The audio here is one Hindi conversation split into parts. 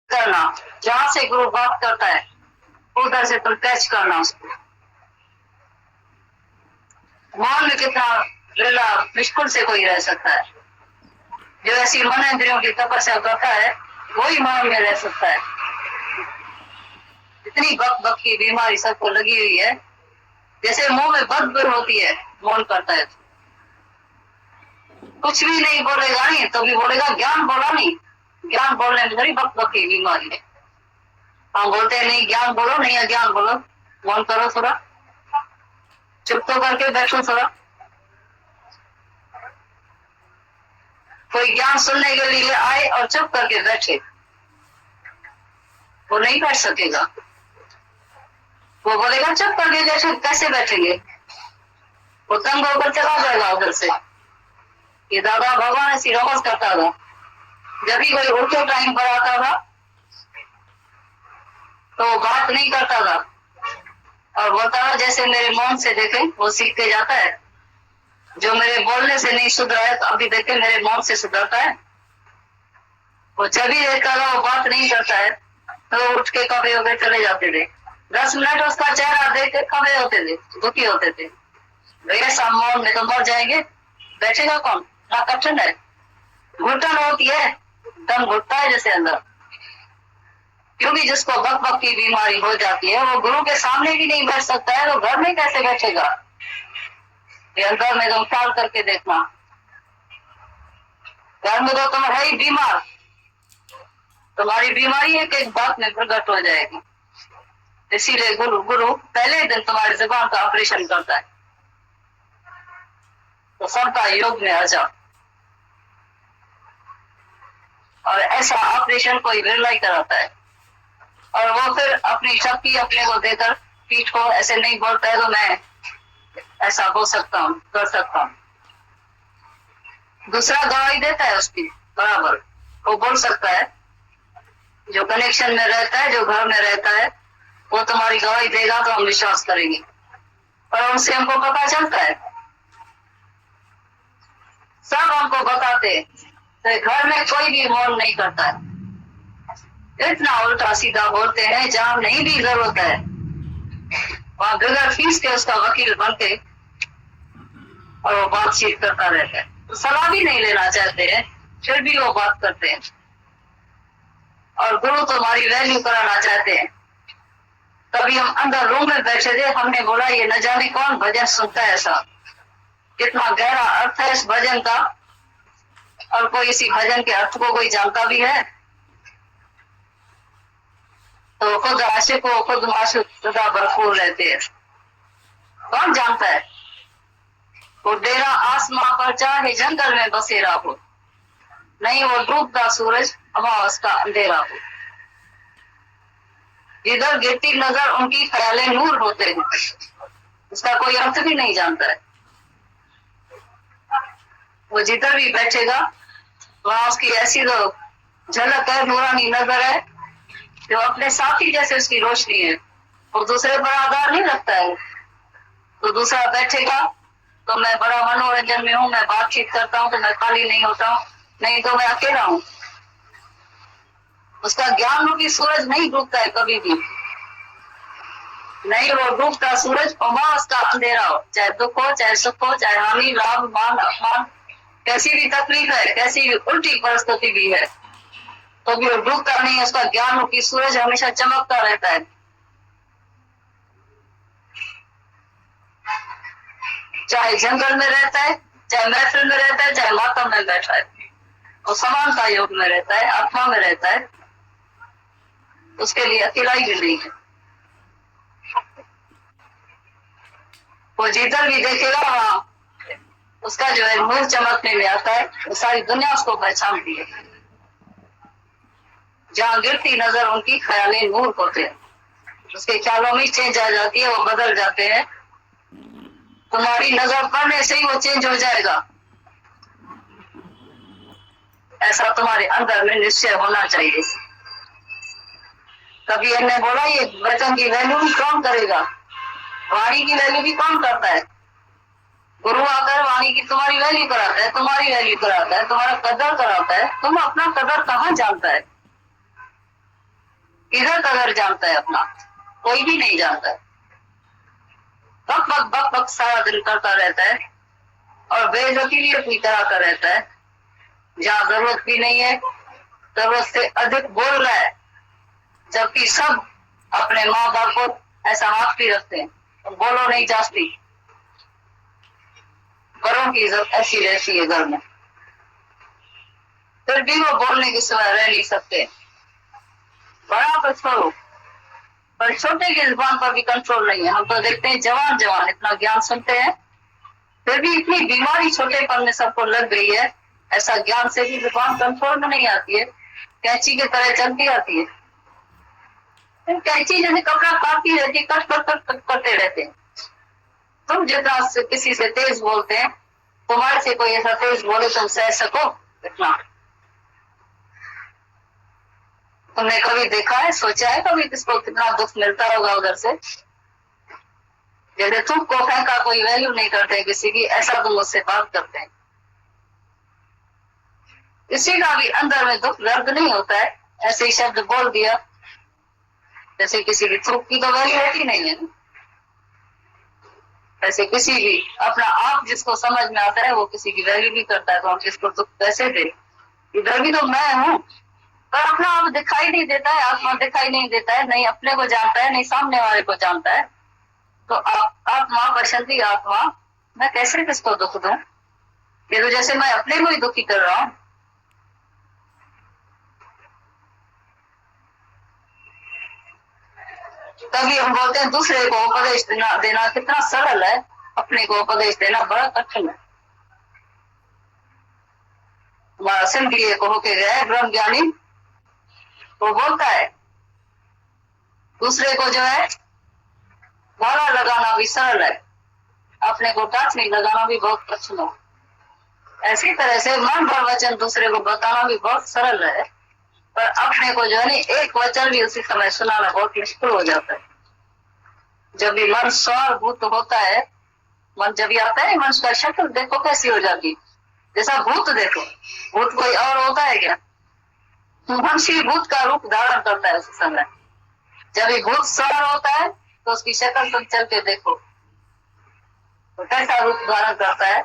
करना, जहां से गुरु बात करता है उधर से तुम कैच करना उसको। मौन में कितना लीला मुश्किल से कोई रह सकता है। जो ऐसी मन इंद्रियों की तपस्या करता है वही मौन में रह सकता है। इतनी बक बक की बीमारी सबको लगी हुई है, जैसे मुंह में बदबू होती है मौन करता है। कुछ भी नहीं बोलेगा नहीं तो भी बोलेगा ज्ञान बोला नहीं। ज्ञान बोलने में थोड़ी बक बक की बीमारी है। हम बोलते हैं नहीं ज्ञान बोलो, नहीं अज्ञान बोलो, मौन करो थोड़ा, चुप तो करके बैठो थोड़ा। कोई ज्ञान सुनने के लिए आए और चुप करके बैठे, वो नहीं बैठ सकेगा। वो बोलेगा चुप करके जैसे कैसे बैठेंगे, वो तंग होकर चला जाएगा उधर से। ये दादा भगवान ऐसी रोज करता था। जब भी कोई उल्टे टाइम पर आता था तो बात नहीं करता था और बोलता था जैसे मेरे मौन से देखे वो सीख के जाता है। जो मेरे बोलने से नहीं सुधरा है तो अभी देखे मेरे मौन से सुधरता है। वो जब भी देखता था वो बात नहीं करता है तो उठ के कभी हो गए चले जाते थे। 10 मिनट उसका चेहरा देख के कभी होते थे, दुखी होते थे। भैया मौन में तो मर जाएंगे, बैठेगा कौन, ना कठिन है। घुटन होती है, दम घुटता है जैसे अंदर। क्योंकि जिसको बक बक की बीमारी हो जाती है वो गुरु के सामने भी नहीं बैठ सकता है, तो घर में कैसे बैठेगा। ये अंदर में तुम ख्याल करके देखना। घर में तो तुम है ही बीमार, तुम्हारी बीमारी एक एक बात में प्रकट हो जाएगी। इसीलिए गुरु गुरु पहले दिन तुम्हारी जुबान का ऑपरेशन करता है। तो सबका योग में आ जाओ। और ऐसा ऑपरेशन कोई बिरला ही कराता है। और वो फिर अपनी शक्ति अपने को देकर पीठ को ऐसे नहीं बोलता है तो मैं ऐसा हो सकता हूँ, कर सकता हूँ। दूसरा गवाही देता है उसकी बराबर, वो बोल सकता है। जो कनेक्शन में रहता है, जो घर में रहता है, वो तुम्हारी गवाही देगा तो हम विश्वास करेंगे। और उनसे हमको पता चलता है, सब हमको बताते। तो घर में कोई भी मौन नहीं करता है। इतना उल्टा सीधा बोलते हैं जहां नहीं भी जरूरत है, वहां बगैर फीस के उसका वकील बनते और वो बातचीत करता रहता है। तो सलाह भी नहीं लेना चाहते हैं, फिर भी वो बात करते हैं। और गुरु तुम्हारी वैल्यू कराना चाहते हैं। कभी हम अंदर रूम में बैठे थे, हमने बोला ये न जाने कौन भजन सुनता है, ऐसा कितना गहरा अर्थ है इस भजन का, और कोई इसी भजन के अर्थ को कोई जानता भी है। तो खुद आशिक को खुद माशूक सदा भरपूर रहते हैं। कौन जानता है। वो डेरा आसमां पर चाहे जंगल में बसेरा हो, नहीं वो डूबता सूरज अमावस का अंधेरा हो। जिधर गिरती नजर उनकी ख्याले नूर होते हैं, उसका कोई अर्थ भी नहीं जानता है। वो जिधर भी बैठेगा वहां उसकी ऐसी तो झलक है, नूरानी नजर है, जो अपने साथी जैसे उसकी रोशनी है। वो दूसरे पर आधार नहीं रखता है। तो दूसरा बैठेगा तो मैं बड़ा मनोरंजन में हूँ, मैं बातचीत करता हूँ तो मैं खाली नहीं होता हूँ, नहीं तो मैं अकेला हूँ। उसका ज्ञान रूपी सूरज नहीं डूबता है कभी भी, नहीं वो डूबता सूरज अमावस का अंधेरा हो। चाहे दुख हो, चाहे सुख हो, चाहे हानि, लाभ, मान, अपमान, कैसी भी तकलीफ है, कैसी भी उल्टी परिस्थिति भी है, तो भी वो डूबता नहीं। उसका ज्ञान रूपी सूरज हमेशा चमकता रहता है। चाहे जंगल में रहता है, चाहे महफिल में रहता है, चाहे मातम में बैठा है, वो समानता योग में रहता है, आत्मा में रहता है। उसके लिए अकेलाई भी नहीं है। वो जिधर भी देखेगा वहां उसका जो है नूर चमकने में आता है। वो सारी दुनिया उसको पहचानती है। जहां गिरती नजर उनकी ख्यालें नूर होते हैं, उसके ख्यालों में चेंज आ जाती है, वो बदल जाते हैं। तुम्हारी नजर पड़ने से ही वो चेंज हो जाएगा, ऐसा तुम्हारे अंदर में निश्चय होना चाहिए। कभी हमने बोला ये वचन की वैल्यू भी कौन करेगा, वाणी की वैल्यू भी कौन करता है। गुरु आकर वाणी की तुम्हारी वैल्यू कराता है, तुम्हारी वैल्यू कराता है, तुम्हारा कदर कराता है। तुम अपना कदर कहाँ जानता है। किधर कदर जानता है अपना? कोई भी नहीं जानता है। बक बक बक बक सारा दिन करता रहता है और बेइज्जती भी अपनी तरह का रहता है। जहाँ जरूरत भी नहीं है, जरूरत से अधिक बोल रहा है, जबकि सब अपने माँ बाप को ऐसा हाथ भी रखते हैं। तो बोलो नहीं जाती, बड़ों की इज्जत ऐसी रहती है घर में, फिर भी वो बोलने के सिवा रह नहीं सकते। बड़ा तो छोड़ो, पर छोटे की जुबान पर भी कंट्रोल नहीं है। हम तो देखते हैं जवान जवान इतना ज्ञान सुनते हैं, फिर भी इतनी बीमारी छोटेपन में सबको लग गई है। ऐसा ज्ञान से भी जुबान कंट्रोल में नहीं आती है, कैंची की तरह चलती आती है। कैंची जैसे कपड़ा काटती रहती है, कट कट कट कट करते रहते हैं। तुम जितना किसी से तेज बोलते हैं, तुम्हारे से कोई ऐसा तेज बोले तुम सह सको इतना? तुमने कभी देखा है, सोचा है कभी किसको कितना दुख मिलता होगा उधर से? जैसे तुम को फेंका कोई वैल्यू नहीं करते किसी की, ऐसा तुम मुझसे बात करते हैं। किसी का भी अंदर में दुख दर्द नहीं होता है, ऐसे ही शब्द बोल दिया। जैसे किसी की थूक की तो वैल्यू होती नहीं है, ऐसे किसी भी अपना आप जिसको समझ में आता है वो किसी की वैल्यू नहीं करता है। तो हम किसको दुख कैसे दे? इधर भी तो मैं हूँ, पर अपना आप दिखाई नहीं देता है, आत्मा दिखाई नहीं देता है, नहीं अपने को जानता है, नहीं सामने वाले को जानता है। तो आत्मा बसंती आत्मा, मैं कैसे किसको दुख दूं? ये तो जैसे मैं अपने को ही दुखी कर रहा हूं। तभी हम बोलते हैं दूसरे को उपदेश देना कितना सरल है, अपने को उपदेश देना बड़ा कठिन है। हमारा सिंधी को होके गया ब्रह्म ज्ञानी, वो बोलता है दूसरे को जो है भाला लगाना भी सरल है, अपने को टाचनी लगाना भी बहुत कठिन है। ऐसी तरह से मन भर वचन दूसरे को बताना भी बहुत सरल है, पर अपने को जो है एक वचन भी उसी समय सुनाना बहुत मुश्किल हो जाता है। जब भी मन स्वानुभूत होता है, मन जब भी आता है, मन का शक्ल देखो कैसी हो जाती, जैसा भूत देखो। भूत कोई और होता है क्या? मनुष्य भूत का रूप धारण करता है उस समय। जब भी भूत सवार होता है तो उसकी शक्ल तुम चल के देखो तो कैसा रूप धारण करता है।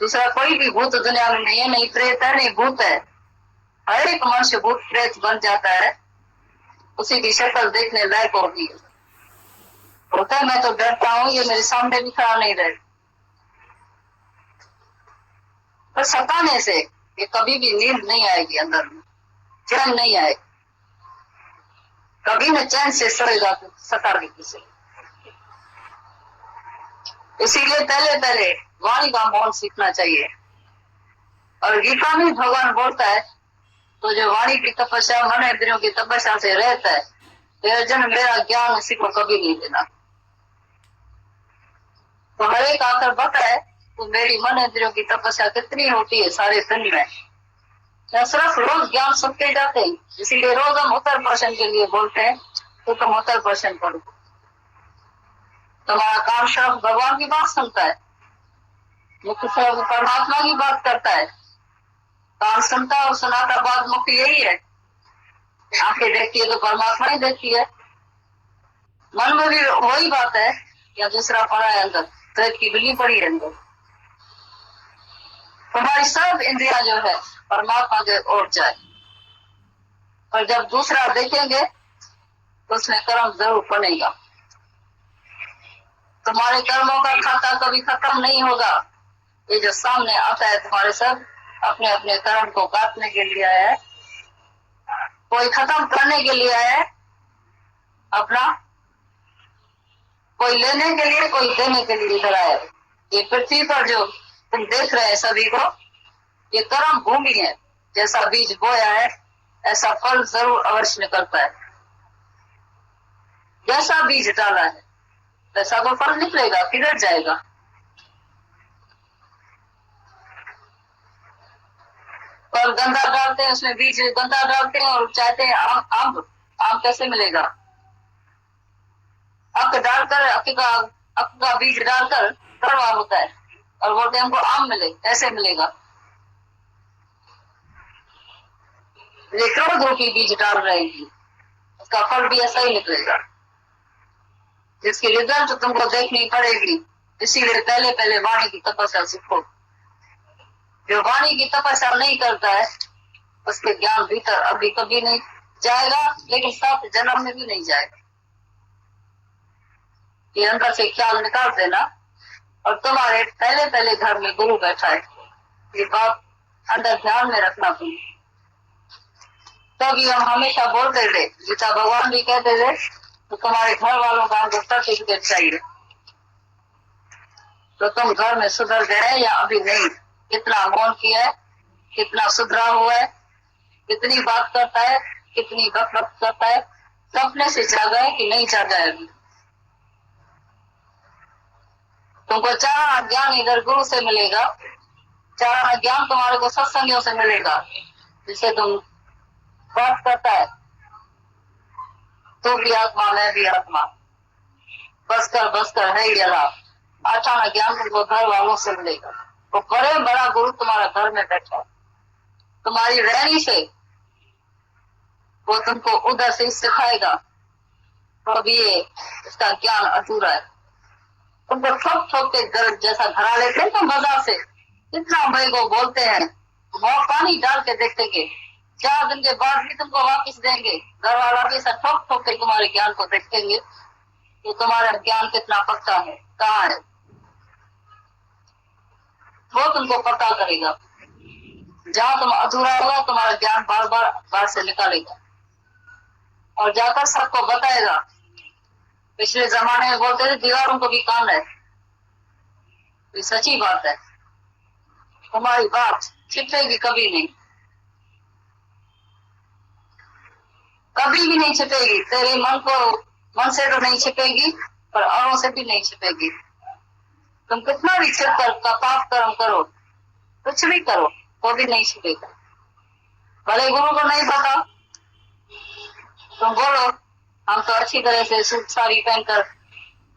दूसरा कोई भी भूत दुनिया में नहीं है, नहीं प्रेत है नहीं भूत है। हर एक मनुष्य भूत प्रेत बन जाता है, उसी की शक्ल देखने लायक होती है। होता है मैं तो डरता हूँ, ये मेरे सामने भी खड़ा नहीं रहे, पर सताने से ये कभी भी नींद नहीं आएगी, अंदर में चैन नहीं आएगी, कभी न चैन से सोएगा सता भी से। इसीलिए पहले पहले वाणी का मौन सीखना चाहिए। और गीता में भगवान बोलता है तो जो वाणी की तपस्या, मन इंद्रियों की तपस्या से रहता है, तेरा जन मेरा ज्ञान इसी को कभी नहीं देना। तो हर एक आकर बताए तो मेरी मन इंद्रियों की तपस्या कितनी होती है सारे दिन में। सिर्फ रोज ज्ञान सुनते जाते हैं, इसीलिए रोज हम उत्तर प्रश्न के लिए बोलते हैं तो तुम उत्तर प्रश्न करो। तुम्हारा काम सिर्फ भगवान की बात सुनता है, मुख्य सिर्फ परमात्मा की बात करता है। कान सुनता और सुनाता बात मुख्य यही है। आंखें देखती है तो परमात्मा ही देखती है। मन में भी वही बात है, या दूसरा पड़ा है अंदर, प्रेत की बिल्ली पड़ी है अंदर। तुम्हारी सब इंद्रिया जो है परमात्मा के ओर जाए, और जब दूसरा देखेंगे तो उसमें कर्म जरूर बनेगा। तुम्हारे कर्मों का खाता कभी खत्म नहीं होगा। ये जो सामने आता है तुम्हारे सब अपने अपने कर्म को काटने के लिए आया है, कोई खत्म करने के लिए आया है अपना, कोई लेने के लिए, कोई देने के लिए इधर आया है। ये पृथ्वी पर जो तुम देख रहे हैं सभी को, ये कर्म भूमि है। जैसा बीज बोया है ऐसा फल जरूर अवश्य निकलता है। जैसा बीज डाला है वैसा तो फल निकलेगा, किधर जाएगा? और गंदा डालते हैं, उसमें बीज गंदा डालते हैं और चाहते हैं आम कैसे मिलेगा? अक डालकर, अक का बीज डालकर कड़वा होता है और बोलते हैं हमको आम मिले, कैसे मिलेगा? ये क्रोध रूपी बीज डाल रहेगी, उसका फल भी ऐसा ही निकलेगा, जिसकी रिजल्ट तुमको देखनी पड़ेगी। इसीलिए पहले पहले वाणी की तपस्या सीखो। जो वाणी की तपस्या नहीं करता है उसके ज्ञान भीतर अभी कभी नहीं जाएगा, लेकिन 7 जन्म में भी नहीं जाएगा। ये अंदर से ख्याल निकाल देना। और तुम्हारे पहले पहले घर में गुरु बैठा है, ये बात अंदर ध्यान में रखना तुम। तभी हम हमेशा बोलते थे, गीता भगवान भी कहते थे, तो तुम्हारे घर वालों का हमको सर्टिफिकेट चाहिए। तो तुम घर में सुधर गए या अभी नहीं, कितना मौन किया है, कितना सुधरा हुआ है, कितनी बात करता है, कितनी बक बक करता है, सपने से जागा है कि नहीं जागा है अभी। तुमको चारा ज्ञान इधर गुरु से मिलेगा, चारा ज्ञान तुम्हारे को सत्संगियों से मिलेगा, जिससे तुम बात करता है, तू भी आत्मा मैं भी आत्मा, बस कर है ये लाभ। अचानक ज्ञान तुमको घर वालों से मिलेगा। वो बड़े बड़ा गुरु तुम्हारा घर में बैठा है, तुम्हारी रहनी से वो तुमको उधर से सिखाएगा। तो अभी ये इसका ज्ञान अधूरा है। तुमको ठोक ठोक के घर जैसा घरा लेते हैं तो मजा से कितना भाई को बोलते हैं, वहां पानी डाल के देखेंगे, 4 दिन के बाद भी तुमको वापस देंगे। घर वाला भी ऐसा ठोक ठोक के तुम्हारे ज्ञान को देखेंगे तो तुम्हारा ज्ञान कितना पक्का है, कहाँ है, वो तुमको पता करेगा। जहां तुम अधूरा होगा तुम्हारा ज्ञान बार बार बाहर से निकालेगा और जाकर सबको बताएगा। पिछले जमाने में बोलते थे दीवारों को भी कान है, ये सच्ची बात है। तुम्हारी बात छिपेगी कभी नहीं, कभी भी नहीं छिपेगी। तेरे मन से तो नहीं छिपेगी, पर औरों से भी नहीं छिपेगी। तुम कितना भी छिप कर पाप कर्म करो, कुछ भी करो, तो भी नहीं छिपेगा। भले गुरु को नहीं पता, तुम बोलो हम तो अच्छी तरह से सूट साड़ी पहनकर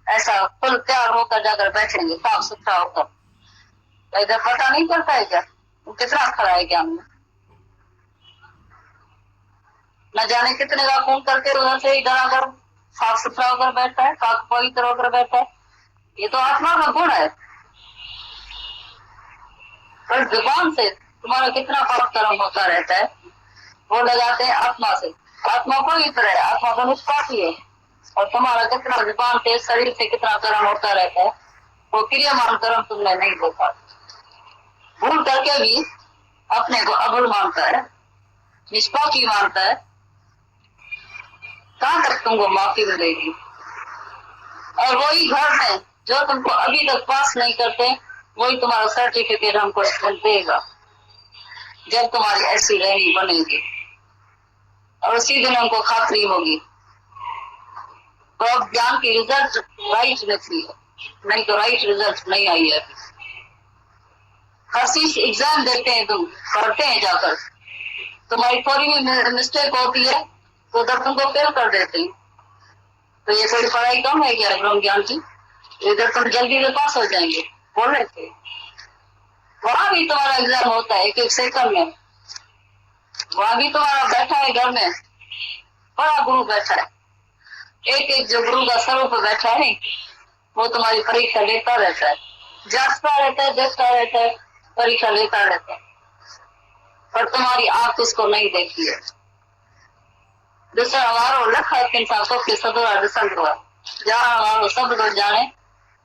ऐसा फुल तैयार होकर जाकर बैठेंगे, साफ सुथरा होकर, तो इधर पता नहीं चलता है क्या वो कितना खड़ा है ज्ञान में। न जाने कितने का खून करके उधर से इधर आकर साफ सुथरा होकर बैठता है, पाक पवित्र होकर बैठता है। ये तो आत्मा का गुण है। पर जुबान से तुम्हारा कितना पाप कर्म होता रहता है, वो लगाते हैं आत्मा से। आत्मा पवित्र है, आत्मा तो निष्पापी है, और तुम्हारा कितना जुबान से शरीर से कितना कर्म होता रहता है, वो क्रियामान कर्म तुमने नहीं देखा। भूल करके भी अपने को अबुल मानता है, निष्पापी मानता है, कहां तक तुमको माफी मिलेगी। और वही घर में जो तुमको अभी तक पास नहीं करते, वही तुम्हारा सर्टिफिकेट हमको देगा जब तुम्हारी ऐसी रहनी बनेगी, और उसी दिन हमको खातरी होगी। तो अब ज्ञान की रिजल्ट राइट निकली है, नहीं तो राइट रिजल्ट नहीं आई है। हर चीज एग्जाम देते हैं, तुम पढ़ते हैं जाकर, तुम्हारी थोड़ी भी मिस्टेक होती है तो उधर तुमको फेल कर देते हैं। तो ये थोड़ी पढ़ाई कम है क्या ब्रह्म ज्ञान की? इधर तुम जल्दी में पास हो जाएंगे बोल रहे थे। वहां भी तुम्हारा एग्जाम होता है 1-1 सेकंड में, वहां भी तुम्हारा बैठा है घर में बड़ा गुरु बैठा है, एक जो गुरु का स्वरूप बैठा है नहीं, वो तुम्हारी परीक्षा लेता रहता है, जांचता रहता है, देखता रहता है, परीक्षा लेता रहता है, पर तुम्हारी आंख उसको नहीं देखती है। दूसरा हमारो लख इंसान सबके सदुरा दिसंग हुआ, जहाँ हमारो सब लोग जाने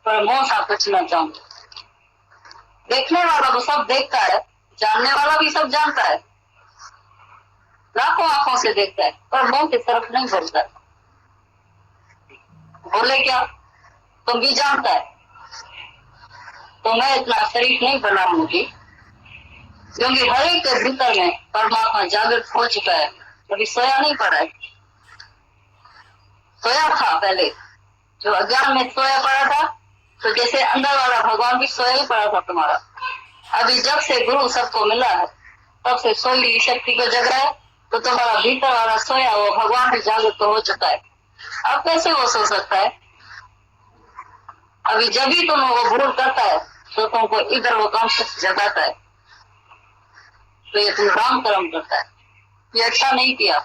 पर मुंह सा कुछ न चाहूं। देखने वाला तो सब देखता है, जानने वाला भी सब जानता है, लाखों आंखों से देखता है, पर मुंह की तरफ नहीं बोलता। बोले क्या? तुम भी जानता है, तो मैं इतना शरीफ नहीं बनाऊंगी, क्योंकि हर एक के भीतर में परमात्मा जागृत हो चुका है, कभी सोया नहीं पड़ा है। सोया था पहले, जो अज्ञान में सोया पड़ा था, तो जैसे अंदर वाला भगवान भी सोया ही पड़ा था तुम्हारा। अभी जब से गुरु सबको मिला है, तब से सोई हुई शक्ति को जगा है, तो तुम्हारा भीतर वाला सोया वो भगवान भी जागृत तो हो चुका है। अब कैसे वो सो सकता है? अभी जब भी तुम वो भूल करता है तो तुमको इधर वो काम जगाता है, तो ये तुम राम कर्म करता है। ये अच्छा नहीं किया।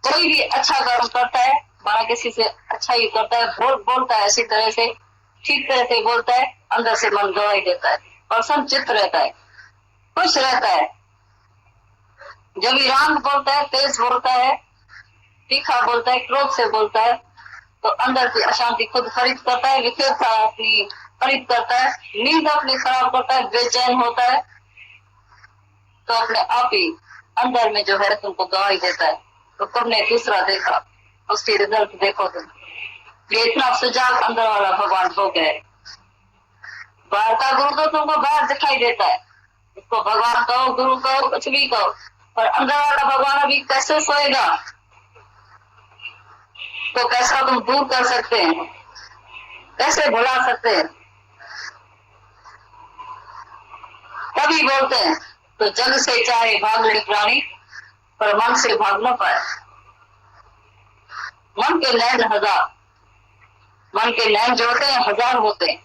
कोई भी अच्छा कर्म करता है, माना किसी से अच्छा ही करता है, बोलता है ऐसी तरह से, ठीक तरह से बोलता है, अंदर से मन गवाही देता है, पर्सन चित्त रहता है, खुश रहता है। जब ईरान बोलता है, तेज बोलता है, तीखा बोलता है, क्रोध से बोलता है, तो अंदर की अशांति खुद खरीद करता है, विखेरता अपनी खरीद करता है, नींद अपनी खराब करता है, बेचैन होता है, तो अपने आप ही अंदर में जो है तुमको गवाही देता है। तो तुमने दूसरा देखा, उसकी रिजल्ट देखो तुम। ये इतना सुजाग अंदर वाला भगवान हो गया है। बाहर का गुरु तो तुमको बाहर दिखाई देता है, उसको भगवान कहो, गुरु कहो, कुछ भी कहो, पर अंदर वाला भगवान अभी कैसे सोएगा? तो कैसा तुम दूर कर सकते हैं, कैसे भुला सकते हैं? तभी बोलते हैं तो जग से चाहे भाग ले प्राणी, पर मन से भाग न पाए। मन के नैन हजार, मन के नैन जो होते हैं हजार होते हैं।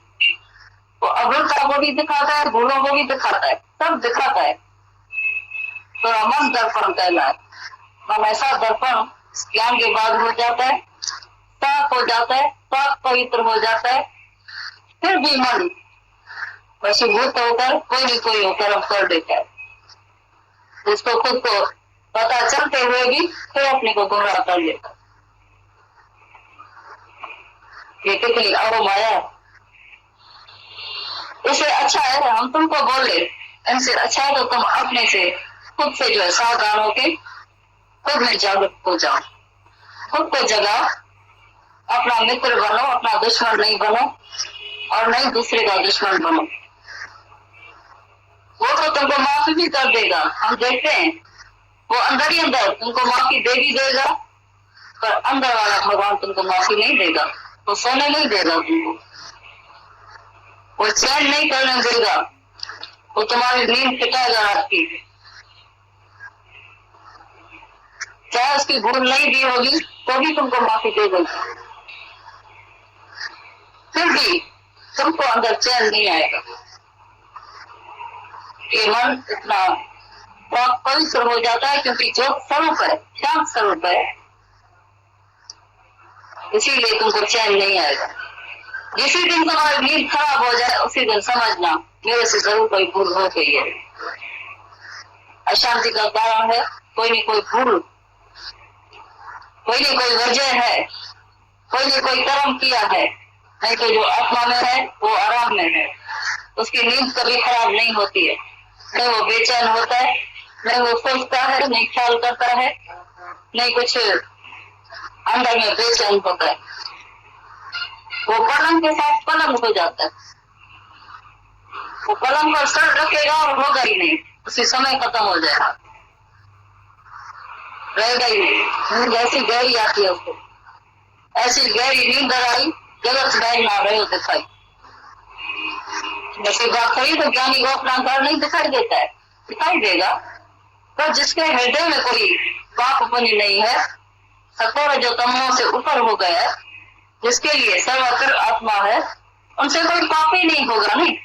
वो अभुलता को भी दिखाता है, भूलों को भी दिखाता है, सब दिखाता है। तो मन दर्पण कहलाए। मन ऐसा दर्पण ज्ञान के बाद हो जाता है, साफ हो जाता है, पाक पवित्र हो जाता है। फिर भी मन वशीभूत होकर कोई भी कोई होकर कर देता है, जिसको खुद को पता चलते हुए भी फिर अपने को गुमराह कर लेता है। ये कितनी अवमाया। इससे अच्छा है हम तुमको बोले, इनसे अच्छा है तो तुम अपने से खुद से जो है सावधान होके खुद में जागरूक हो जाओ, खुद को जगाओ, अपना मित्र बनो, अपना दुश्मन नहीं बनो, और नहीं दूसरे का दुश्मन बनो। वो तो तुमको माफी भी कर देगा, हम देखते हैं, वो अंदर ही अंदर तुमको माफी दे भी देगा, पर अंदर वाला भगवान तुमको माफी नहीं देगा, वो सोने नहीं देगा तुमको, वो चैन नहीं करने देगा, वो तुम्हारी नींद पिटाएगा रात की। चाहे उसकी भूल नहीं भी होगी तो भी तुमको माफी दे देगा, फिर भी तुमको अंदर चैन नहीं आएगा। ये मन इतना पवित्र हो जाता है क्योंकि जो स्वरूप है, शांत स्वरूप है, इसीलिए तुमको चैन नहीं आएगा। जिसी दिन तुम्हारी नींद खराब हो जाए उसी दिन समझना मेरे से जरूर कोई भूल हो गई है। अशांति का कारण है कोई नहीं कोई भूल, कोई नहीं कोई वजह है, कोई नहीं कोई कर्म किया है। नहीं तो जो आत्मा में है वो आराम में है, उसकी नींद कभी खराब नहीं होती है, नहीं वो बेचैन होता है, नहीं वो सोचता है, नहीं ख्याल करता है, नहीं कुछ अंदर में बेचैन होता है। वो पलंग के साथ पलंग हो जाता है, वो पलंग पर सर रखेगा और होगा ही नहीं, उसी समय खत्म हो जाएगा, रहेगा ही नहीं। नींद ऐसी गहरी आती है उसको, ऐसी गहरी नींद आई जगत बैठ ना रहे हो दिखाई। जैसे बात कही तो ज्ञानी को अपना घर नहीं दिखाई देता है, दिखाई देगा, पर जिसके हृदय में कोई पाप पुण्य नहीं है, सतोर जो तमों से ऊपर हो गया, जिसके लिए सर्वत्र आत्मा है, उनसे कोई पाप ही नहीं होगा। नहीं,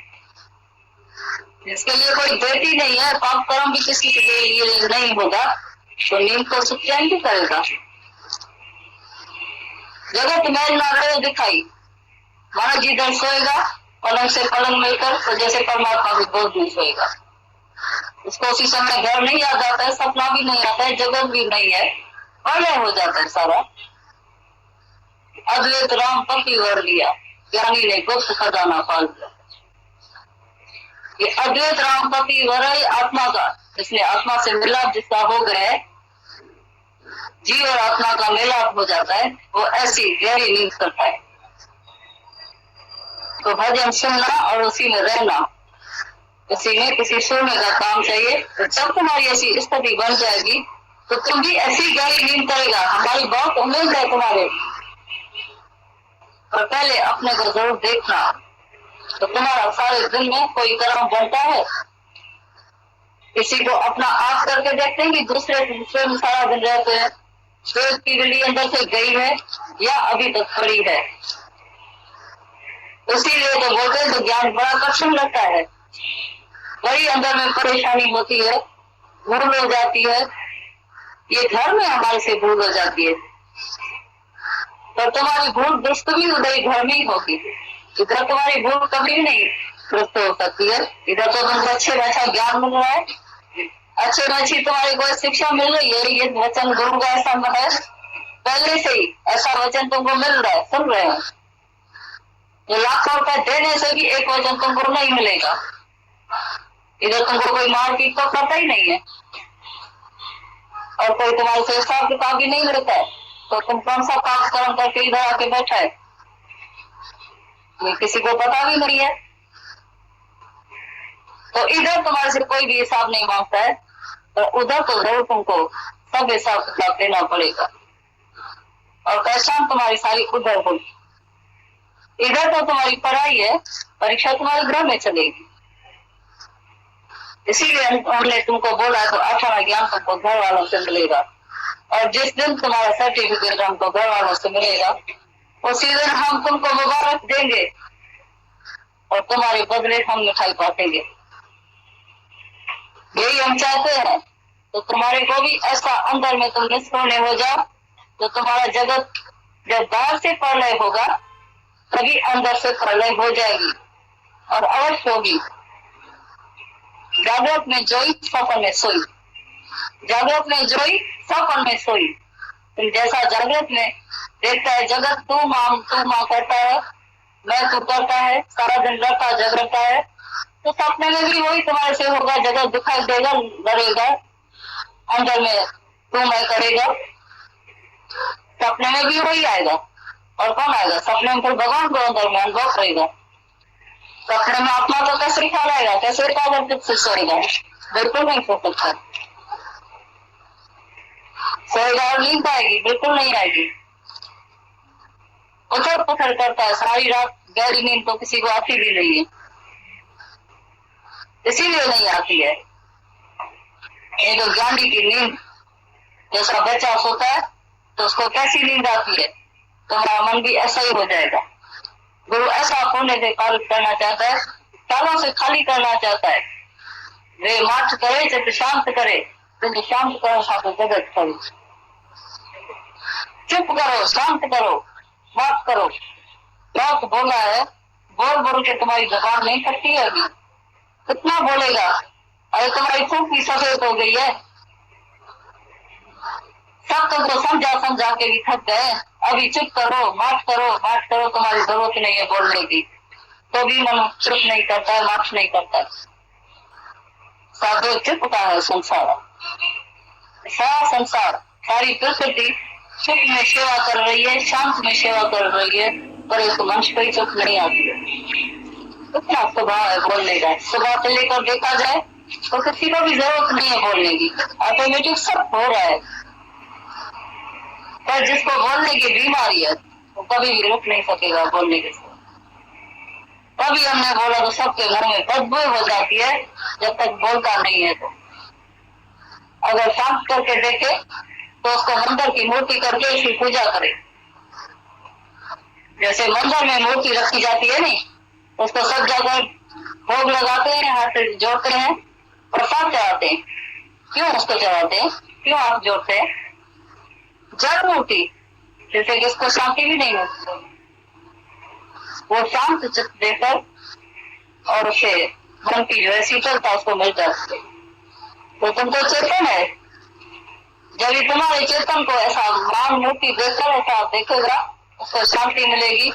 जिसके लिए कोई देती नहीं है, पाप कर्म भी किसी के लिए नहीं होगा, तो नींद को सुख चैन भी करेगा। जगत मैल ना रहे दिखाई, माना जिधर सोएगा पलंग से पलंग मिलकर, तो जैसे परमात्मा की गोद में सोएगा। उसको उसी समय घर नहीं याद आता है, सपना भी नहीं आता है, जगत भी नहीं है, प्रलय हो जाता है सारा। अद्वैत राम पति वर लिया, ज्ञानी ने गुप्त खजाना पाल दिया। ये अद्वैत राम पति वर है आत्मा का, इसलिए आत्मा से मिलाप जिसका हो गया, जीव और आत्मा का मिलाप हो जाता है, वो ऐसी गहरी नींद करता है। तो भजन सुनना और उसी में रहना, इसी में किसी सोने का काम चाहिए। तो जब तुम्हारी ऐसी स्थिति बन जाएगी तो तुम भी ऐसी गहरी नींद करेगा। हमारी बहुत उम्मीद है तुम्हारे, पर पहले अपने को जरूर देखना। तो तुम्हारा सारे दिन में कोई कर्म बनता है, किसी को अपना आप करके देखते हैं कि दूसरे में सारा दिन रहते हैं, श्वेत की बिल्ली अंदर से गई है या अभी तक खड़ी है। इसीलिए तो बोलते हैं तो ज्ञान बड़ा कठिन लगता है, वही अंदर में परेशानी होती है, भूल हो जाती है, ये घर में हमारे से भूल हो जाती है, तो तुम्हारी भूल दुरुस्त भी उधर घर में ही होगी। इधर तुम्हारी भूल कभी भी नहीं दुरुस्त हो सकती है। इधर तो तुमको अच्छे में अच्छा ज्ञान मिल रहा है, अच्छे में अच्छी तुम्हारी कोई शिक्षा मिल रही है। ये वचन गुरु का ऐसा है, पहले से ही ऐसा वचन तुमको मिल रहा है, सुन रहे हैं। ये लाखों रुपए देने से भी एक वचन तुमको नहीं मिलेगा। इधर तुमको कोई मारपीट तो करता ही नहीं है, और कोई तुम्हारे से हिसाब किताब भी नहीं मिलता है, तो तुम कौन सा पाप कर्म करके इधर आके बैठा है, ये किसी को पता भी नहीं है। तो इधर तुम्हारे से कोई भी हिसाब नहीं मांगता है, तो उधर तो जरूर तुमको सब हिसाब किताब देना पड़ेगा, और पहचान तुम्हारी सारी उधर होगी। इधर तो तुम्हारी पढ़ाई है, परीक्षा तुम्हारे घर में चलेगी। इसीलिए हमने तुमको बोला तो अठारह ज्ञान तुमको घर वालों से मिलेगा, और जिस दिन तुम्हारा सर्टिफिकेट हमको घर वालों से मिलेगा, उसी दिन हम तुमको मुबारक देंगे, और तुम्हारे बदले हम मिठाई बांटेंगे। यही हम चाहते हैं। तो तुम्हारे को भी ऐसा अंदर में तुम निष्प्रण हो जाओ, तो तुम्हारा जगत जब बाहर से प्रलय होगा, तभी अंदर से प्रलय हो जाएगी, और अवश्य होगी। जागृत में जोई, सपन में सोई। जागृत में जोई, सपन में सोई। तुम जैसा जागृत में देखता है जगत तू मां करता है, मैं तू करता है, सारा दिन लड़ता झगड़ता है, तो सपने में भी वही तुम्हारे से होगा। जगत दिखाई देगा, लड़ेगा, अंदर में तू मैं करेगा, सपने में भी वही आएगा। और कौन आएगा सपने में? फिर भगवान को अंदर में अनुभव करेगा। सपने में आत्मा तो कैसे ख्याल आएगा, कैसे एकाग्रचित से सोएगा? बिल्कुल नहीं सो सकता। सोएगा और नींद आएगी? बिल्कुल नहीं आएगी। उथल पुथल करता है सारी रात, गहरी नींद तो किसी को आती भी नहीं है, इसीलिए नहीं आती है। ये तो ज्ञानी की नींद, जैसा बच्चा सोता है तो उसको कैसी नींद आती है, तुम्हारा मन भी ऐसा ही हो जाएगा। गुरु ऐसा पुण्य से कार्य करना चाहता है, सालों से खाली करना चाहता है। वे माठ करे चित्त शांत करे, तुम शांत करो साथ जगत करो। चुप करो, शांत करो, माफ करो। बहुत बोला है, बोल बोल के तुम्हारी जबान नहीं कटती है। अभी कितना बोलेगा? अरे तुम्हारी खूब की सफेद हो गई है, सब तुमको समझा समझा के भी थक गए। अभी चुप करो, माफ करो, माफ करो, तुम्हारी जरूरत नहीं है बोलने की, तो भी मन चुप नहीं करता है, माफ नहीं करता। साधु चुप का है संसार, सारा संसार, सारी प्रकृति चुप में सेवा कर रही है, शांत में सेवा कर रही है, पर एक मंच पर चुप नहीं आती है। इतना स्वभाव है बोलने का। सुबह से लेकर देखा जाए तो किसी को भी जरूरत नहीं है बोलने की, ऑटोमेटिक सब हो रहा है। पर जिसको बोलने की बीमारी है वो कभी भी रुक नहीं सकेगा बोलने के। तभी हमने बोला तो सबके घर में बदबू हो जाती है जब तक बोलता नहीं है। तो अगर शांत करके देखे तो उसको मंदिर की मूर्ति करके उसकी पूजा करे। जैसे मंदिर में मूर्ति रखी जाती है नहीं, उसको सब जगह भोग लगाते हैं, हाथ जोड़ते हैं, प्रसाद चढ़ाते हैं। क्यों उसको चढ़ाते हैं, क्यों हाथ जोड़ते हैं? जड़ मूर्ति, जैसे कि इसको शांति भी नहीं मिलती, वो शांत चित्त देकर और उसे मन की जो है शीतलता उसको मिल जाती है। तो तुम तो चेतन है, जब भी तुम्हारे चेतन को ऐसा मान मूर्ति देखकर ऐसा देखेगा, उसको शांति मिलेगी।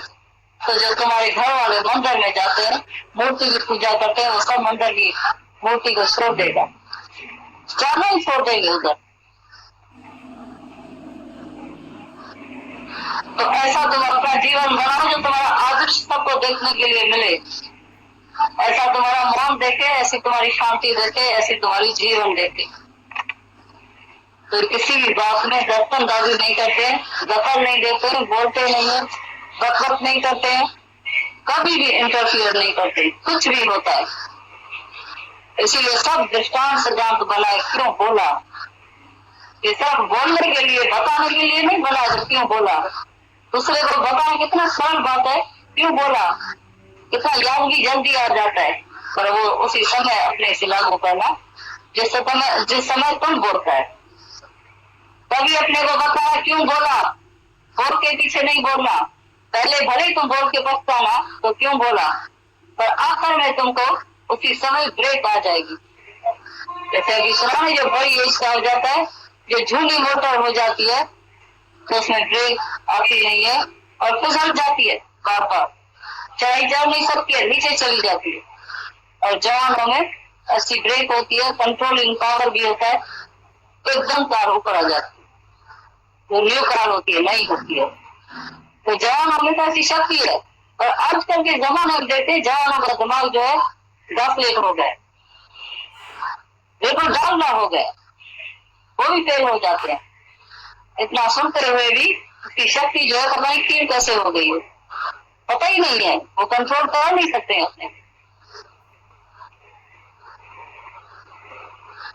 तो जब तुम्हारे घर वाले मंदिर में जाते हैं, मूर्ति की पूजा करते हैं, वो सब मंदिर की मूर्ति को छोड़ देगा, जाना ही छोड़ देंगे उधर। तो ऐसा तुम अपना जीवन बनाओ जो तुम्हारा आदर्श सबको देखने के लिए मिले। ऐसा तुम्हारा मन देखे, ऐसी तुम्हारी शांति देखे, ऐसी तुम्हारी जीवन देखे। तो किसी भी बात में दस्तंदाजी नहीं करते, दखल नहीं देते, बोलते नहीं है, बकबक नहीं करते, कभी भी इंटरफियर नहीं करते, कुछ भी होता है। इसीलिए सब दृष्टांत सिद्धांत बनाए। क्यों बोला? ये सब बोलने के लिए, बताने के लिए नहीं बोला। तो क्यों बोला? दूसरे को बताए, कितना सरल बात है। क्यों बोला? कितना याद भी जल्दी आ जाता है, पर वो उसी समय अपने से लागू करना जिस समय तुम बोलता है। कभी अपने को बताया क्यों बोला, बोल के पीछे नहीं बोलना। पहले भले तुम बोल के पछताना तो क्यों बोला, पर आखिर में तुमको उसी समय ब्रेक आ जाएगी। जैसे अभी सुना है, जो बड़ी एज का हो जाता है, जो झूठी मोटर हो जाती है, तो उसमें ब्रेक आती नहीं है और फिसल जाती है बार बार, चढ़ाई जा नहीं सकती है, नीचे चली जाती है। और जवानों में ऐसी ब्रेक होती है, कंट्रोलिंग पावर भी होता है, एकदम कार ऊपर आ जाती है, वो न्यू कार होती है, नहीं होती है। तो जवानों में तो ऐसी शक्ति है। और आजकल के जमाने में देखते जवानों का दिमाग जो है गाफलेट हो गए, बिल्कुल डालना हो गए, वो भी फेल हो जाते हैं। इतना सुनते हुए भी उसकी शक्ति जो है पता नहीं क्यों कैसे हो गई है, पता ही नहीं है, वो कंट्रोल कर नहीं सकते हैं अपने।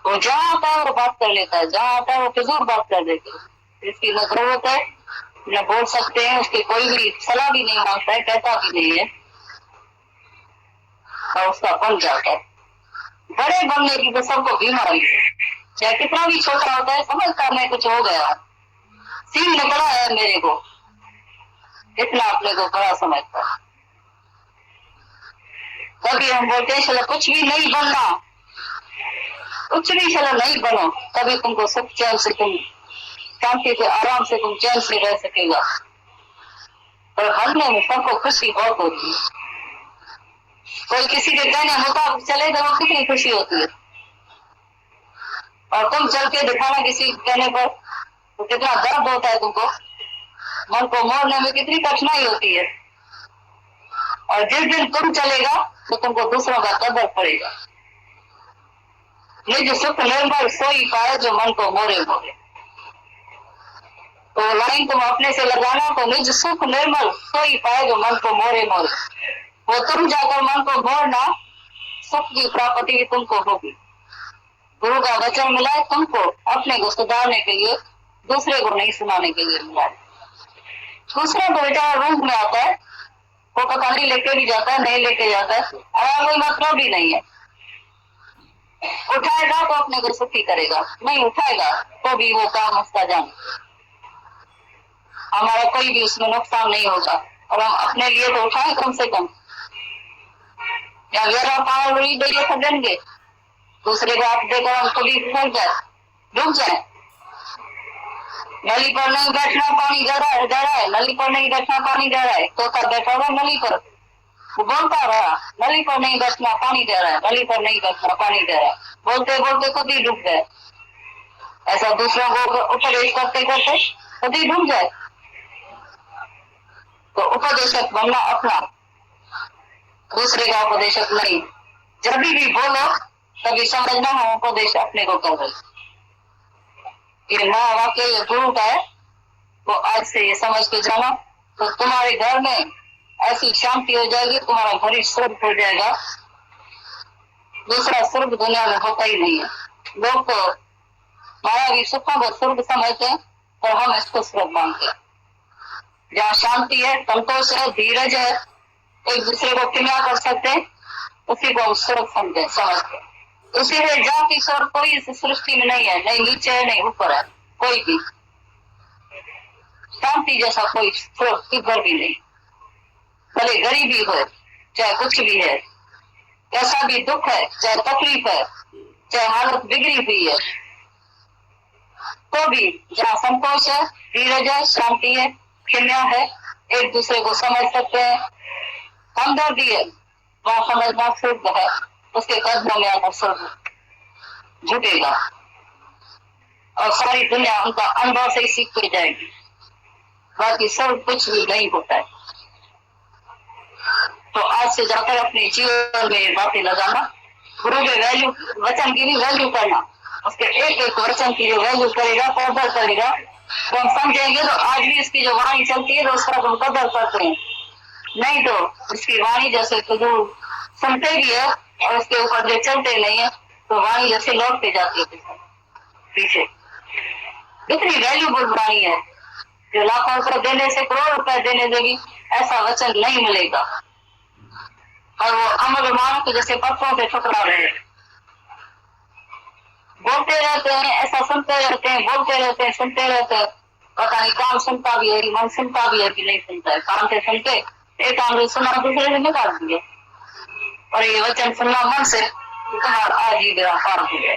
वो जहाँ आता है वो बात कर लेता है, जहाँ आता है वो फिजूल बात कर देते हैं, जिसकी न जरूरत है न बोल सकते हैं, उसकी कोई भी सलाह भी नहीं मांगता है, कहता भी नहीं है, और उसका बन जाता है। बड़े बनने की तो सबको बीमारी है, चाहे कितना भी छोटा होता है, समझता मैं कुछ हो गया, सीन निकला है मेरे को, इतना अपने को बड़ा समझता है। कभी हम बोलते हैं चलो कुछ भी नहीं बनना, कुछ भी चलो नहीं बनो, तभी तुमको सुख चैन से, तुम शांति से आराम से तुम चैन से रह सकेगा। पर बनने में सबको खुशी बहुत होती है, कोई किसी के कहने मुताबिक चले तो वो कितनी खुशी होती है, और तुम चल के दिखाना किसी कहने पर तो कितना दर्द होता है तुमको, मन को मोड़ने में कितनी कठिनाई होती है। और जिस दिन तुम चलेगा तो तुमको दूसरों का कदर पड़ेगा। निज सुख निर्मल सोई पाए जो मन को मोरे मोरे, तो लाइन तुम अपने से लगाना, तो निज सुख निर्मल सोई पाए जो मन को मोरे मोरे, वो तुम जाकर मन को मोड़ना, सुख की प्राप्ति तुमको होगी। गुरु का वचन मिला है तुमको अपने को सुधारने के लिए, दूसरे को नहीं सुनाने के लिए मिला है। दूसरा तो बेटा रूप में आता है, वो पता नहीं लेके भी जाता है, नहीं लेके जाता है, और कोई मतलब भी नहीं है। उठाएगा तो अपने को सुखी करेगा, नहीं उठाएगा तो भी वो काम उसका जान, हमारा कोई भी उसमें नुकसान नहीं होगा। और हम अपने लिए तो उठाए कम से कम, या अगर पावर देंगे तो देंगे, दूसरे को आप देकर हम खुद ही फूल जाए, डूब जाए। नली पर नहीं बैठना पानी जा रहा है, नली पर नहीं बैठना पानी जा रहा है, तोता बैठा हुआ नली पर, वो बोलता रहा नली पर नहीं बैठना पानी दे रहा है, नली पर नहीं बैठना पानी दे रहा है, बोलते बोलते खुद ही डूब गए। ऐसा दूसरों को उपदेश करते करते खुद ही डूब जाए। तो उपदेशक बनना अपना, दूसरे का उपदेशक नहीं। जब भी बोलो तभी समझना हम उपदेश अपने को कर रहे, ये माँ वाक्य ये गुरु का है, तो आज से ये समझ के जाना, तो तुम्हारे घर में ऐसी शांति हो जाएगी, तुम्हारा घर ही स्वर्ग हो जाएगा। दूसरा स्वर्ग दुनिया में होता ही नहीं है। लोग तो मायावी सुखों को स्वर्ग समझते हैं, और हम इसको स्वर्ग मानते हैं। जहाँ शांति है, संतोष है, धीरज है, एक दूसरे को क्षमा कर सकते हैं, उसी को हम स्वर्ग समझते हैं। इसीलिए जाति स्वर्ग कोई इस सृष्टि में नहीं है, नहीं नीचे है नहीं ऊपर है, कोई भी शांति जैसा कोई स्वर्ग किधर भी नहीं। भले गरीबी हो, चाहे कुछ भी है, कैसा भी दुख है, चाहे तकलीफ है, चाहे हालत बिगड़ी हुई है, तो भी जहाँ संतोष है, धीरज है, शांति है, क्षमा है, एक दूसरे को समझ सकते हैं, हमदर्दी है, वहाँ समझना शुद्ध है, उसके कदमों में आकर स्वर्ग झुकेगा, और सारी दुनिया उनका अनुभव से ही सीख कर जाएगी। बाकी सब कुछ भी नहीं होता है। तो आज से जाकर अपने जीवन में बातें लगाना, गुरु के वैल्यू वचन की भी वैल्यू करना, उसके एक एक वचन की जो वैल्यू करेगा, कदर करेगा, तो हम समझेंगे। तो आज भी इसकी जो वाणी चलती है तो उसका तुम कदर करते हैं, नहीं तो उसकी वाणी जैसे फिजूल सुनते भी है और उसके ऊपर जो चलते नहीं है, तो वाणी जैसे लौटते जाती है पीछे। इतनी वैल्यूबल वाणी है, जो लाखों रुपए देने से, करोड़ रुपए देने से भी ऐसा वचन नहीं मिलेगा। और वो अमर मानो तो जैसे पत्थरों से ठुकरा रहे, बोलते रहते हैं, ऐसा सुनते रहते हैं, बोलते रहते हैं, सुनते रहते हैं। पता नहीं कान सुनता भी है, मन सुनता भी है कि नहीं सुनता है। कान से सुन के एक कान से सुना, दूसरे से निकाल दिए। और ये वचन सुनना मन से, आज ही मेरा पार हो गया।